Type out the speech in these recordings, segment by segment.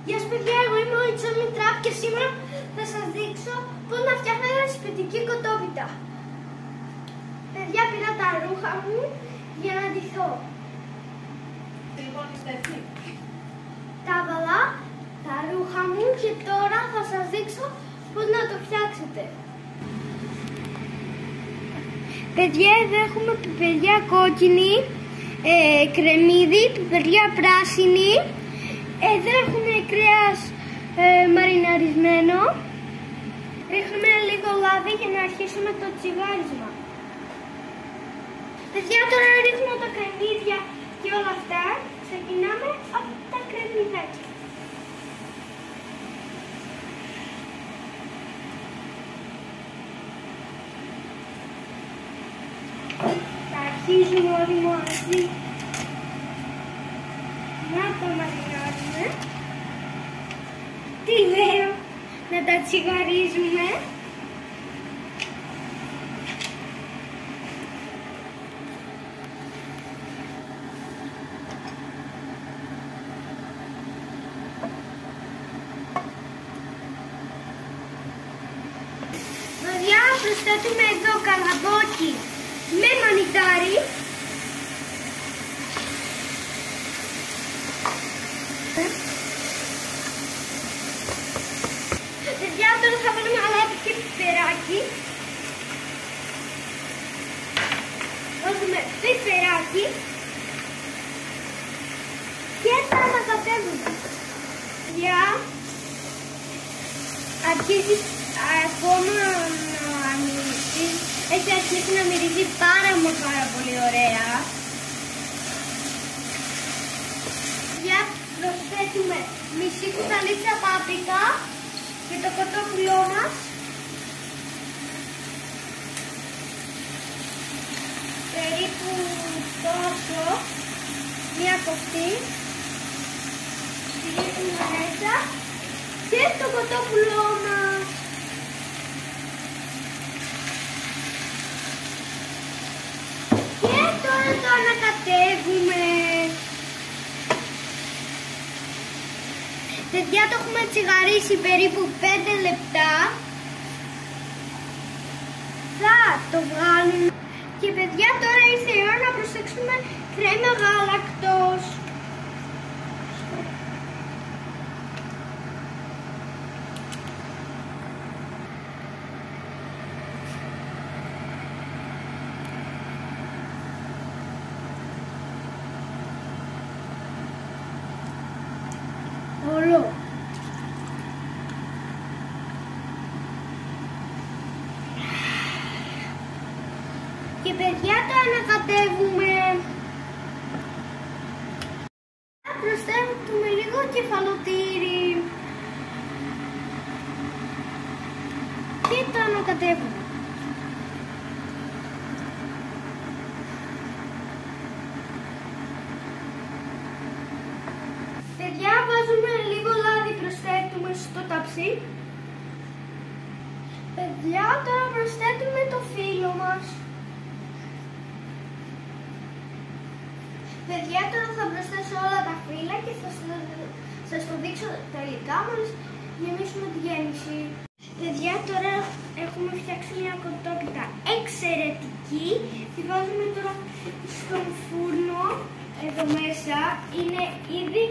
Γεια σας παιδιά, εγώ είμαι ο Ιτσόμι Τραπ και σήμερα θα σας δείξω πώς να φτιάχνετε σπιτική κοτόπιτα. Παιδιά, πήρα τα ρούχα μου για να ντυθώ. Τα έβαλα τα ρούχα μου και τώρα θα σας δείξω πώς να το φτιάξετε. Παιδιά, εδώ έχουμε πιπεριά κόκκινη, κρεμμύδι, πιπεριά πράσινη. Εδώ έχουμε κρέας μαριναρισμένο. Ρίχνουμε λίγο λάδι για να αρχίσουμε το τσιγάρισμα. Παιδιά, τώρα ρίχνουμε τα κρεμμύδια και όλα αυτά. Ξεκινάμε από τα κρεμμυδάκια. Τα αρχίζουμε όλοι μαζί να τα μαρινάρουμε. Τι λέω, να τα τσιγαρίζουμε. Παιδιά, προσθέτουμε εδώ καλαμπόκι με μανιτάρι. Παιδιά, τώρα θα βάλουμε αλάτι και πιπεράκι. Βάζουμε πιπεράκι και τα ανακατεύουμε. Παιδιά, αρχίζει ακόμα να μυρίζει. Έχει αρχίσει να μυρίζει πάρα πολύ ωραία. Παιδιά, προσθέτουμε μισή κουταλίτσα πάπρικα και το κοτόπουλό μας. Περίπου τόσο, μία κοφτή. Ρίχνουμε μέσα και το κοτόπουλό μας. Και τώρα το ανακατεύουμε. Παιδιά, το έχουμε τσιγαρίσει περίπου 5 λεπτά. Θα το βγάλουμε. Και παιδιά, τώρα ήρθε η ώρα να προσέξουμε κρέμα γάλακτος. Όλο. Και παιδιά, το ανακατεύουμε. Προσθέτουμε λίγο κεφαλοτήρι και το ανακατεύουμε. Παιδιά, βάζουμε λίγο λάδι, προσθέτουμε στο ταψί. Παιδιά, τώρα προσθέτουμε το φύλλο μας. Παιδιά, τώρα θα προσθέσω όλα τα φύλλα και θα σας το δείξω τελικά μόλις γεμίσουμε τη γέμιση. Παιδιά, τώρα έχουμε φτιάξει μια κοτόπιτα εξαιρετική. Τη βάζουμε τώρα στον φούρνο. Εδώ μέσα είναι ήδη.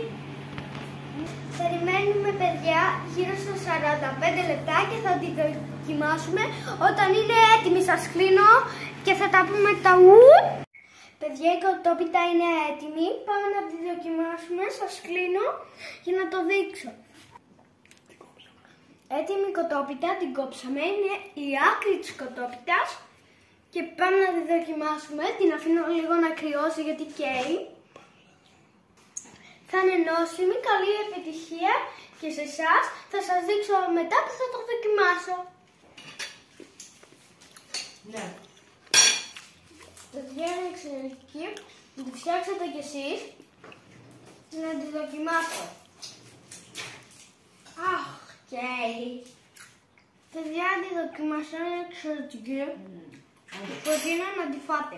Περιμένουμε, παιδιά, γύρω στα 45 λεπτά και θα την δοκιμάσουμε. Όταν είναι έτοιμη σας κλείνω και θα τα πούμε τα ου. Παιδιά, η κοτόπιτα είναι έτοιμη. Πάμε να τη δοκιμάσουμε. Σας κλείνω για να το δείξω. Έτοιμη η κοτόπιτα, την κόψαμε. Είναι η άκρη της κοτόπιτας. Και πάμε να τη δοκιμάσουμε. Την αφήνω λίγο να κρυώσει γιατί καίει. Θα είναι νόσιμη, καλή επιτυχία και σε εσάς. Θα σας δείξω μετά που θα το δοκιμάσω. Ναι. Παιδιά, είναι εξαιρετική. Να τη φτιάξετε κι εσείς. Να τη δοκιμάσω. Αχ, καίει. Παιδιά, να τη δοκιμάσω, είναι εξαιρετική. Προτείνω να τη φάτε.